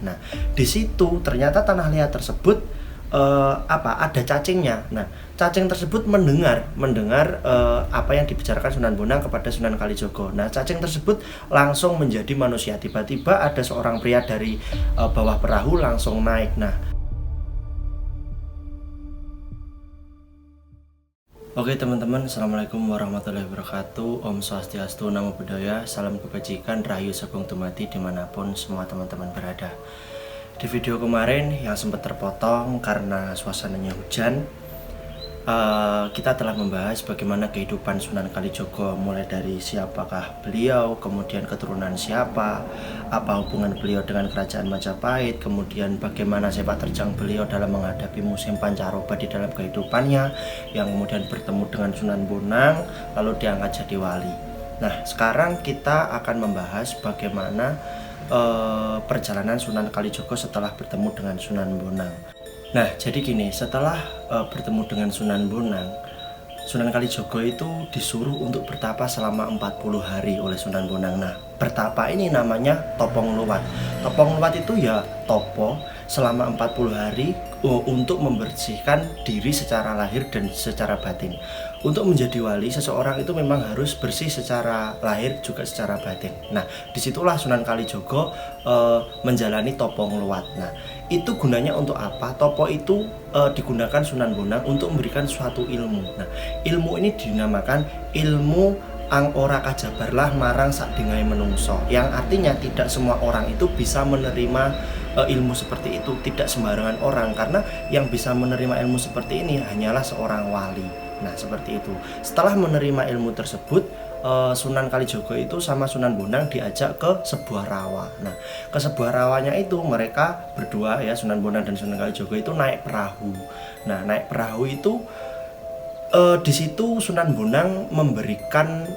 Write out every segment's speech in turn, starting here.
Nah, di situ ternyata tanah liat tersebut ada cacingnya. Nah, cacing tersebut mendengar apa yang dibicarakan Sunan Bonang kepada Sunan Kalijogo. Nah, cacing tersebut langsung menjadi manusia. Tiba-tiba ada seorang pria dari bawah perahu langsung naik. Nah, oke teman-teman, Assalamualaikum warahmatullahi wabarakatuh. Om Swastiastu, Namo Buddhaya, salam kebajikan, Rahayu Sabung Dumadi dimanapun semua teman-teman berada. Di video kemarin yang sempat terpotong karena suasananya hujan, kita telah membahas bagaimana kehidupan Sunan Kalijogo, mulai dari siapakah beliau, kemudian keturunan siapa, apa hubungan beliau dengan kerajaan Majapahit, kemudian bagaimana sepak terjang beliau dalam menghadapi musim pancaroba di dalam kehidupannya, yang kemudian bertemu dengan Sunan Bonang lalu diangkat jadi wali. Nah, sekarang kita akan membahas bagaimana perjalanan Sunan Kalijogo setelah bertemu dengan Sunan Bonang. Nah, jadi gini, setelah bertemu dengan Sunan Bonang, Sunan Kalijogo itu disuruh untuk bertapa selama 40 hari oleh Sunan Bonang. Nah, bertapa ini namanya topong luwat. Topong luwat itu ya topo selama 40 hari untuk membersihkan diri secara lahir dan secara batin. Untuk menjadi wali, seseorang itu memang harus bersih secara lahir juga secara batin. Nah, disitulah Sunan Kalijogo menjalani topong luwat. Nah, itu gunanya untuk apa? Topo itu digunakan Sunan Bonang untuk memberikan suatu ilmu. Nah, ilmu ini dinamakan ilmu ang ora kajabarlah marang sak dingai menungso, yang artinya tidak semua orang itu bisa menerima ilmu seperti itu. Tidak sembarangan orang, karena yang bisa menerima ilmu seperti ini hanyalah seorang wali. Nah, seperti itu. Setelah menerima ilmu tersebut, Sunan Kalijogo itu sama Sunan Bonang diajak ke sebuah rawa. Nah, ke sebuah rawanya itu mereka berdua ya, Sunan Bonang dan Sunan Kalijogo itu naik perahu. Nah, naik perahu itu di situ Sunan Bonang memberikan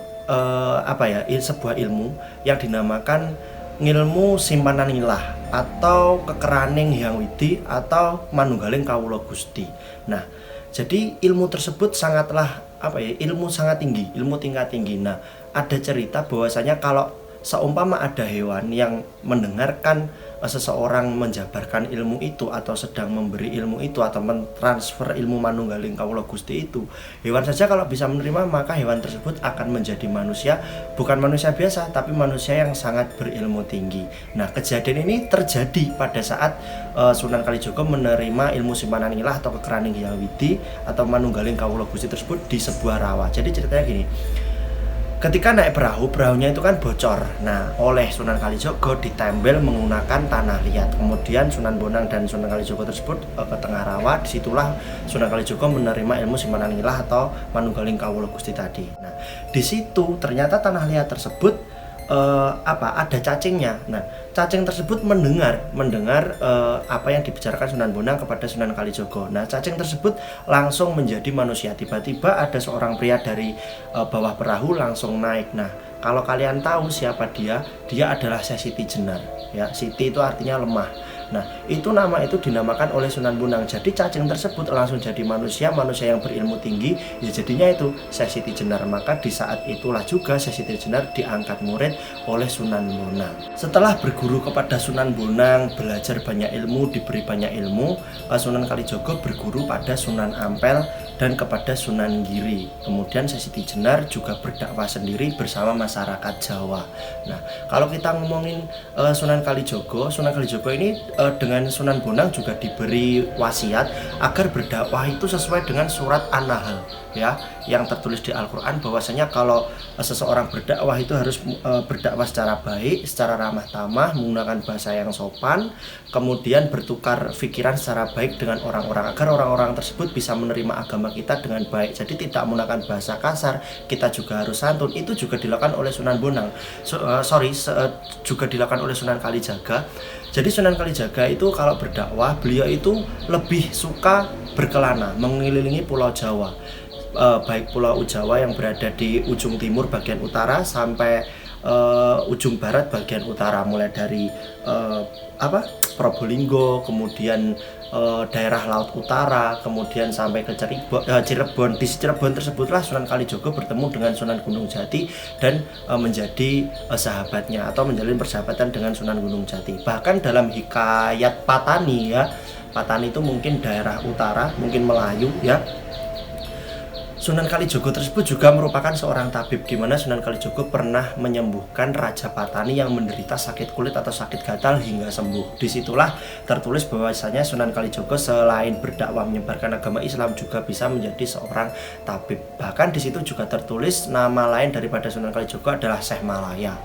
sebuah ilmu yang dinamakan ngilmu simpanan ngilah atau kekeraning Hyang Widi atau manunggaling kawula Gusti. Nah, jadi ilmu tersebut sangatlah ilmu sangat tinggi, ilmu tingkat tinggi. Nah, ada cerita bahwasanya kalau seumpama ada hewan yang mendengarkan seseorang menjabarkan ilmu itu atau sedang memberi ilmu itu atau mentransfer ilmu manunggaling kawula Gusti itu, hewan saja kalau bisa menerima, maka hewan tersebut akan menjadi manusia, bukan manusia biasa tapi manusia yang sangat berilmu tinggi. Nah, kejadian ini terjadi pada saat Sunan Kalijogo menerima ilmu simpanan ngilah atau kekeraning Hyang Widi atau manunggaling kawula Gusti tersebut di sebuah rawa. Jadi ceritanya gini, ketika naik perahunya itu kan bocor. Nah, oleh Sunan Kalijogo ditempel menggunakan tanah liat. Kemudian Sunan Bonang dan Sunan Kalijogo tersebut ke tengah rawa. Disitulah Sunan Kalijogo menerima ilmu simpanan ngilah atau manunggaling kawula Gusti tadi. Nah, di situ ternyata tanah liat tersebut ada cacingnya. Nah, cacing tersebut mendengar apa yang dibicarakan Sunan Bonang kepada Sunan Kalijogo. Nah, cacing tersebut langsung menjadi manusia. Tiba-tiba ada seorang pria dari bawah perahu langsung naik. Nah, kalau kalian tahu siapa dia adalah Syekh Siti Jenar. Ya, Siti itu artinya lemah. Nah, nama itu dinamakan oleh Sunan Bonang. Jadi cacing tersebut langsung jadi manusia yang berilmu tinggi. Ya, jadinya itu Syekh Siti Jenar. Maka di saat itulah juga Syekh Siti Jenar diangkat murid oleh Sunan Bonang. Setelah berguru kepada Sunan Bonang, belajar banyak ilmu, diberi banyak ilmu, Sunan Kalijogo berguru pada Sunan Ampel dan kepada Sunan Giri. Kemudian Syekh Siti Jenar juga berdakwah sendiri bersama masyarakat Jawa. Nah, kalau kita ngomongin Sunan Kalijogo ini dengan Sunan Bonang juga diberi wasiat agar berdakwah itu sesuai dengan surat An-Nahl ya, yang tertulis di Al-Qur'an, bahwasanya kalau seseorang berdakwah itu harus berdakwah secara baik, secara ramah tamah, menggunakan bahasa yang sopan, kemudian bertukar pikiran secara baik dengan orang-orang agar orang-orang tersebut bisa menerima agama kita dengan baik. Jadi tidak menggunakan bahasa kasar, kita juga harus santun. Itu juga dilakukan oleh Sunan Bonang. Juga dilakukan oleh Sunan Kalijaga. Jadi Sunan Kalijaga itu kalau berdakwah, beliau itu lebih suka berkelana, mengelilingi Pulau Jawa, baik Pulau Jawa yang berada di ujung timur bagian utara sampai ujung barat bagian utara, mulai dari Probolinggo, kemudian daerah Laut Utara, kemudian sampai ke Cirebon. Di Cirebon tersebutlah Sunan Kalijogo bertemu dengan Sunan Gunung Jati dan menjadi sahabatnya atau menjalin persahabatan dengan Sunan Gunung Jati. Bahkan dalam hikayat Patani ya, Patani itu mungkin daerah utara, mungkin Melayu ya. Sunan Kalijogo tersebut juga merupakan seorang tabib, di mana Sunan Kalijogo pernah menyembuhkan Raja Patani yang menderita sakit kulit atau sakit gatal hingga sembuh. Disitulah tertulis bahwasanya Sunan Kalijogo selain berdakwah menyebarkan agama Islam juga bisa menjadi seorang tabib. Bahkan di situ juga tertulis nama lain daripada Sunan Kalijogo adalah Syekh Malaya.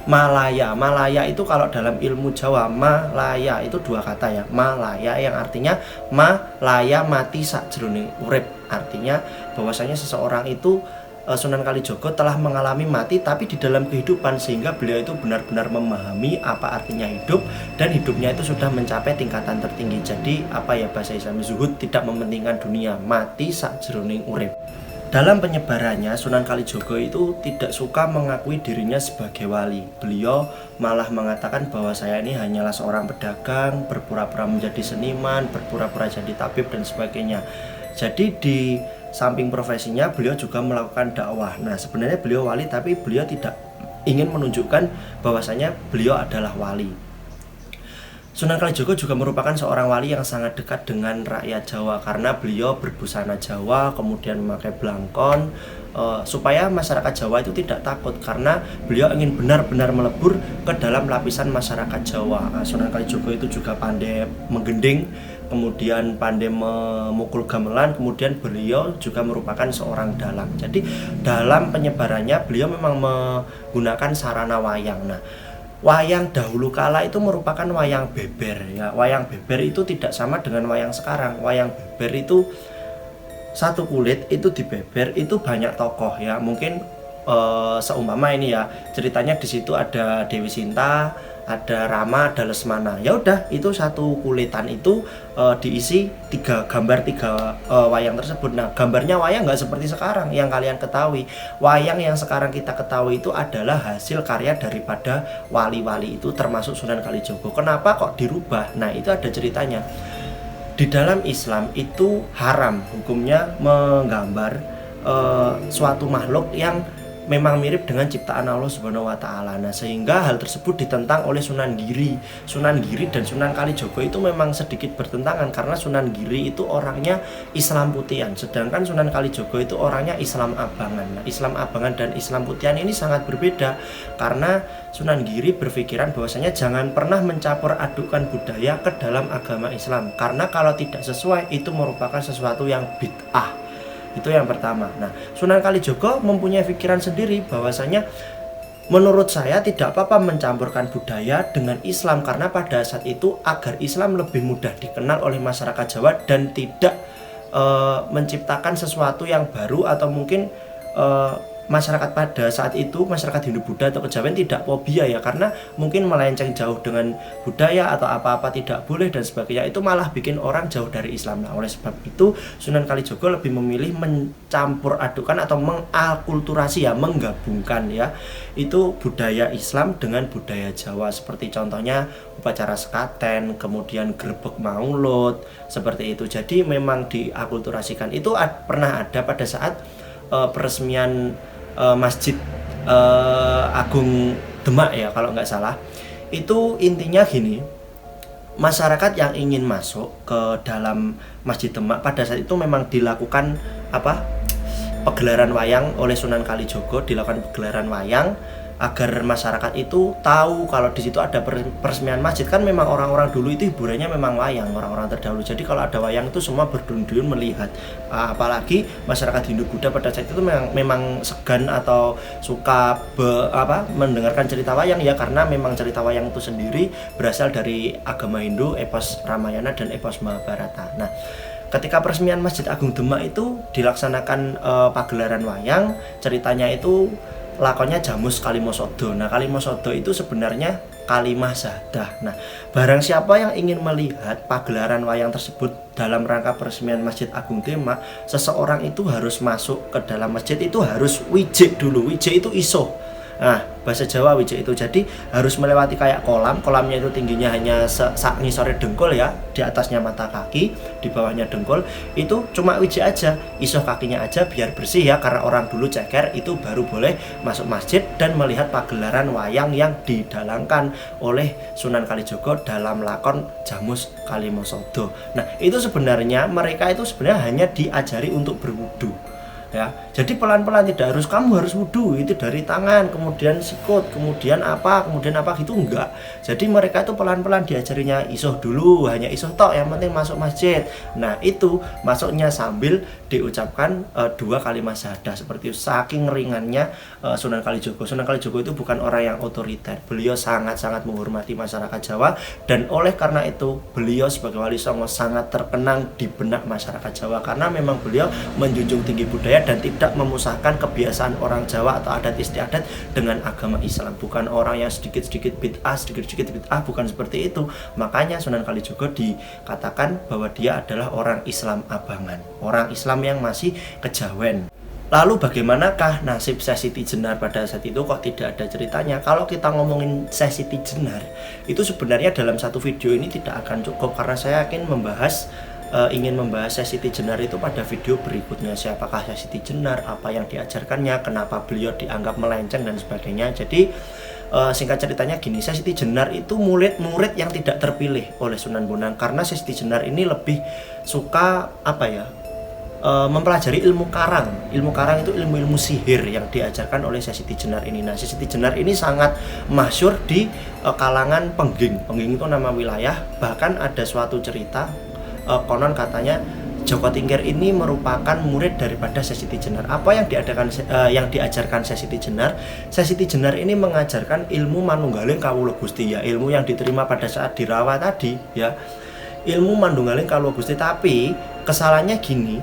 Malaya itu kalau dalam ilmu Jawa, Malaya itu dua kata ya. Malaya yang artinya malaya mati sakjroning urip. Artinya bahwasanya seseorang itu Sunan Kalijogo telah mengalami mati tapi di dalam kehidupan, sehingga beliau itu benar-benar memahami apa artinya hidup dan hidupnya itu sudah mencapai tingkatan tertinggi. Jadi bahasa Islam zuhud, tidak mementingkan dunia, mati sakjroning urip. Dalam penyebarannya, Sunan Kalijogo itu tidak suka mengakui dirinya sebagai wali. Beliau malah mengatakan bahwa saya ini hanyalah seorang pedagang, berpura-pura menjadi seniman, berpura-pura jadi tabib dan sebagainya. Jadi di samping profesinya beliau juga melakukan dakwah. Nah, sebenarnya beliau wali tapi beliau tidak ingin menunjukkan bahwasanya beliau adalah wali. Sunan Kalijogo juga merupakan seorang wali yang sangat dekat dengan rakyat Jawa karena beliau berbusana Jawa, kemudian memakai blangkon, supaya masyarakat Jawa itu tidak takut karena beliau ingin benar-benar melebur ke dalam lapisan masyarakat Jawa. Sunan Kalijogo itu juga pandai menggending, kemudian pandai memukul gamelan, kemudian beliau juga merupakan seorang dalang. Jadi dalam penyebarannya beliau memang menggunakan sarana wayang. Nah, wayang dahulu kala itu merupakan wayang beber ya. Wayang beber itu tidak sama dengan wayang sekarang. Wayang beber itu satu kulit itu dibeber, itu banyak tokoh ya. Mungkin seumpama ini ya, ceritanya di situ ada Dewi Sinta, ada Rama, ada Lesmana. Ya udah, itu satu kulitan itu diisi tiga wayang tersebut. Nah, gambarnya wayang nggak seperti sekarang yang kalian ketahui. Wayang yang sekarang kita ketahui itu adalah hasil karya daripada wali-wali itu, termasuk Sunan Kalijogo. Kenapa kok dirubah? Nah, itu ada ceritanya. Di dalam Islam itu haram hukumnya menggambar suatu makhluk yang memang mirip dengan ciptaan Allah Subhanahu wa taala. Nah, sehingga hal tersebut ditentang oleh Sunan Giri. Sunan Giri dan Sunan Kalijogo itu memang sedikit bertentangan karena Sunan Giri itu orangnya Islam putihan, sedangkan Sunan Kalijogo itu orangnya Islam abangan. Nah, Islam abangan dan Islam putihan ini sangat berbeda karena Sunan Giri berpikiran bahwasanya jangan pernah mencampur adukan budaya ke dalam agama Islam karena kalau tidak sesuai itu merupakan sesuatu yang bid'ah. Itu yang pertama. Nah, Sunan Kalijogo mempunyai pikiran sendiri bahwasanya menurut saya tidak apa-apa mencampurkan budaya dengan Islam karena pada saat itu agar Islam lebih mudah dikenal oleh masyarakat Jawa dan tidak menciptakan sesuatu yang baru atau mungkin masyarakat pada saat itu, masyarakat Hindu-Buddha atau Kejawen tidak fobia ya, karena mungkin melenceng jauh dengan budaya atau apa-apa tidak boleh dan sebagainya, itu malah bikin orang jauh dari Islam. Nah, oleh sebab itu Sunan Kalijogo lebih memilih mencampur adukan atau mengakulturasi ya, menggabungkan ya, itu budaya Islam dengan budaya Jawa, seperti contohnya upacara sekaten, kemudian grebek maulud, seperti itu. Jadi memang diakulturasikan. Itu pernah ada pada saat peresmian Masjid Agung Demak ya kalau nggak salah. Itu intinya gini, masyarakat yang ingin masuk ke dalam Masjid Demak pada saat itu memang dilakukan pegelaran wayang oleh Sunan Kalijogo, dilakukan pegelaran wayang agar masyarakat itu tahu kalau di situ ada peresmian masjid. Kan memang orang-orang dulu itu hiburannya memang wayang, orang-orang terdahulu. Jadi kalau ada wayang itu semua berduyun-duyun melihat. Apalagi masyarakat Hindu-Buddha pada saat itu memang segan atau suka mendengarkan cerita wayang ya, karena memang cerita wayang itu sendiri berasal dari agama Hindu, epos Ramayana dan epos Mahabharata. Nah, ketika peresmian Masjid Agung Demak itu dilaksanakan pagelaran wayang, ceritanya itu lakonnya Jamus Kalimosodo. Nah, Kalimosodo itu sebenarnya kalimah syahadah. Nah, barang siapa yang ingin melihat pagelaran wayang tersebut dalam rangka peresmian Masjid Agung Demak, seseorang itu harus masuk ke dalam masjid itu harus wijik dulu. Wijik itu iso. Nah, bahasa Jawa wijek itu jadi harus melewati kayak kolamnya itu tingginya hanya sak ngisore dengkul ya, di atasnya mata kaki, di bawahnya dengkul, itu cuma wijek aja, isoh kakinya aja biar bersih ya, karena orang dulu ceker itu baru boleh masuk masjid dan melihat pagelaran wayang yang didalangkan oleh Sunan Kalijogo dalam lakon Jamus Kalimosodo. Nah, itu sebenarnya mereka itu sebenarnya hanya diajari untuk berwudu. Ya, jadi pelan-pelan, tidak harus kamu harus wudhu itu dari tangan, kemudian sikut, kemudian apa gitu, enggak. Jadi mereka itu pelan-pelan diajarinya isoh dulu, hanya isoh tok, yang penting masuk masjid. Nah, itu masuknya sambil diucapkan 2 kalimat syahadah seperti itu. Saking ringannya Sunan Kalijogo. Sunan Kalijogo itu bukan orang yang otoriter. Beliau sangat-sangat menghormati masyarakat Jawa, dan oleh karena itu beliau sebagai Wali Songo sangat terkenang di benak masyarakat Jawa karena memang beliau menjunjung tinggi budaya dan tidak memusahkan kebiasaan orang Jawa atau adat istiadat dengan agama Islam. Bukan orang yang sedikit-sedikit bid'ah, bukan seperti itu. Makanya Sunan Kalijogo dikatakan bahwa dia adalah orang Islam abangan, orang Islam yang masih kejawen. Lalu bagaimanakah nasib Syekh Siti Jenar pada saat itu, kok tidak ada ceritanya? Kalau kita ngomongin Syekh Siti Jenar, itu sebenarnya dalam satu video ini tidak akan cukup, karena saya yakin ingin membahas Syekh Siti Jenar itu pada video berikutnya. Siapakah Syekh Siti Jenar, apa yang diajarkannya, kenapa beliau dianggap melenceng dan sebagainya. Jadi singkat ceritanya gini, Syekh Siti Jenar itu murid-murid yang tidak terpilih oleh Sunan Bonang, karena Syekh Siti Jenar ini lebih suka mempelajari ilmu karang. Ilmu karang itu ilmu-ilmu sihir yang diajarkan oleh Syekh Siti Jenar ini. Nah, Syekh Siti Jenar ini sangat masyhur di kalangan Pengging. Pengging itu nama wilayah. Bahkan ada suatu cerita, konon katanya Joko Tingkir ini merupakan murid daripada Syekh Siti Jenar. Apa yang diajarkan Syekh Siti Jenar? Syekh Siti Jenar ini mengajarkan ilmu manunggaling kawula Gusti, ya, ilmu yang diterima pada saat dirawat tadi, ya. Ilmu manunggaling kawula Gusti, tapi kesalahannya gini,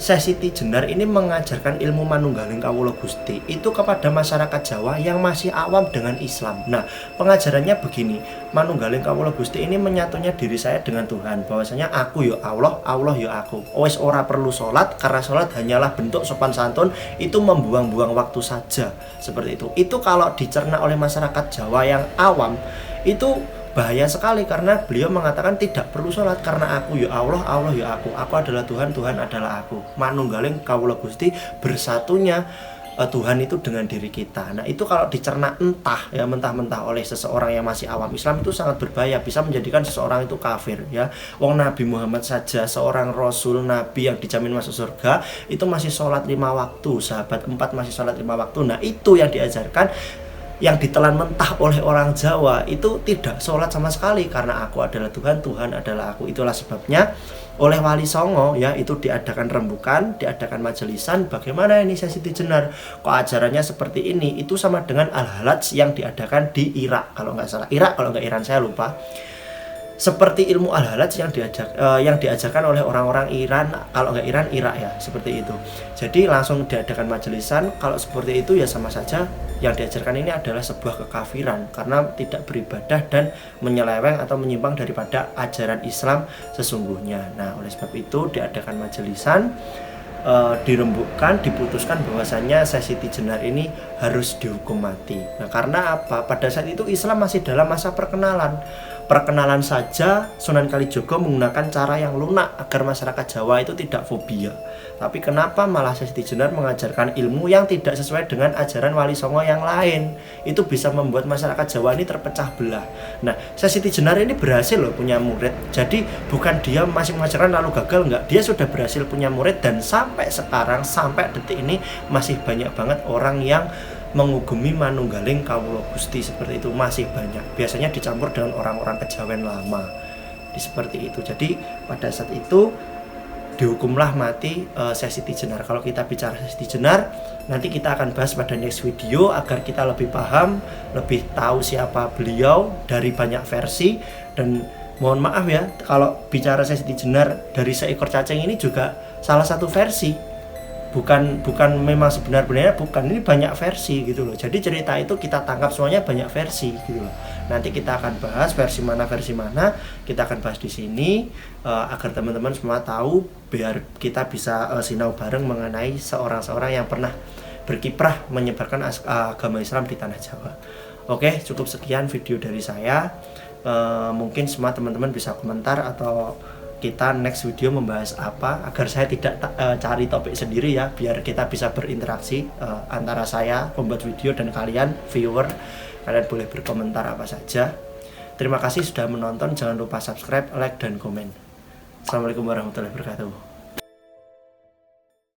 Syekh Siti Jenar ini mengajarkan ilmu manunggaling kawula Gusti itu kepada masyarakat Jawa yang masih awam dengan Islam. Nah, pengajarannya begini, manunggaling kawula Gusti ini menyatunya diri saya dengan Tuhan, bahwasanya aku ya Allah, Allah ya aku. Wes ora perlu sholat, karena sholat hanyalah bentuk sopan santun, itu membuang-buang waktu saja. Seperti itu. Itu kalau dicerna oleh masyarakat Jawa yang awam, itu bahaya sekali, karena beliau mengatakan tidak perlu sholat karena aku ya Allah, Allah ya aku adalah Tuhan, Tuhan adalah aku. Manunggaling kawula Gusti, bersatunya Tuhan itu dengan diri kita. Nah, itu kalau dicerna mentah-mentah oleh seseorang yang masih awam Islam, itu sangat berbahaya, bisa menjadikan seseorang itu kafir, ya. Wong Nabi Muhammad saja, seorang Rasul Nabi yang dijamin masuk surga, itu masih sholat 5 waktu, sahabat 4 masih sholat 5 waktu. Nah, itu yang diajarkan, yang ditelan mentah oleh orang Jawa itu tidak sholat sama sekali, karena aku adalah Tuhan, Tuhan adalah aku. Itulah sebabnya oleh Wali Songo, ya, itu diadakan rembukan, diadakan majelisan. Bagaimana ini Syekh Siti Jenar, kok ajarannya seperti ini? Itu sama dengan Al-Halaj yang diadakan di Irak, kalau nggak salah, Irak kalau nggak Iran, saya lupa. Seperti ilmu Al-Halaj yang diajarkan oleh orang-orang Iran, kalau nggak Iran, Irak, ya, seperti itu. Jadi langsung diadakan majelisan. Kalau seperti itu ya sama saja, yang diajarkan ini adalah sebuah kekafiran, karena tidak beribadah dan menyeleweng atau menyimpang daripada ajaran Islam sesungguhnya. Nah, oleh sebab itu diadakan majelisan, dirembukkan, diputuskan bahwasannya Syekh Siti Jenar ini harus dihukum mati. Nah, karena apa? Pada saat itu Islam masih dalam masa perkenalan saja Sunan Kalijogo menggunakan cara yang lunak agar masyarakat Jawa itu tidak fobia. Tapi kenapa malah Syekh Siti Jenar mengajarkan ilmu yang tidak sesuai dengan ajaran Wali Songo yang lain? Itu bisa membuat masyarakat Jawa ini terpecah belah. Nah, Syekh Siti Jenar ini berhasil loh punya murid. Jadi bukan dia masih mengajarkan lalu gagal, enggak. Dia sudah berhasil punya murid, dan sampai sekarang, sampai detik ini masih banyak banget orang yang mengugemi manunggaling kawula Gusti seperti itu, masih banyak. Biasanya dicampur dengan orang-orang kejawen lama. Seperti itu. Jadi pada saat itu dihukumlah mati Syekh Siti Jenar. Kalau kita bicara Syekh Siti Jenar, nanti kita akan bahas pada next video agar kita lebih paham, lebih tahu siapa beliau dari banyak versi. Dan mohon maaf ya, kalau bicara Syekh Siti Jenar dari seekor cacing ini juga salah satu versi. Bukan memang sebenarnya bukan, ini banyak versi gitu loh. Jadi cerita itu kita tangkap semuanya banyak versi gitu loh. Nanti kita akan bahas versi mana kita akan bahas di sini agar teman-teman semua tahu, biar kita bisa sinau bareng mengenai seorang yang pernah berkiprah menyebarkan agama Islam di tanah Jawa. Oke, cukup sekian video dari saya. Mungkin semua teman-teman bisa komentar atau kita next video membahas apa, agar saya tidak cari topik sendiri ya, biar kita bisa berinteraksi antara saya pembuat video dan kalian viewer. Kalian boleh berkomentar apa saja. Terima kasih sudah menonton, jangan lupa subscribe, like, dan komen. Assalamualaikum warahmatullahi wabarakatuh.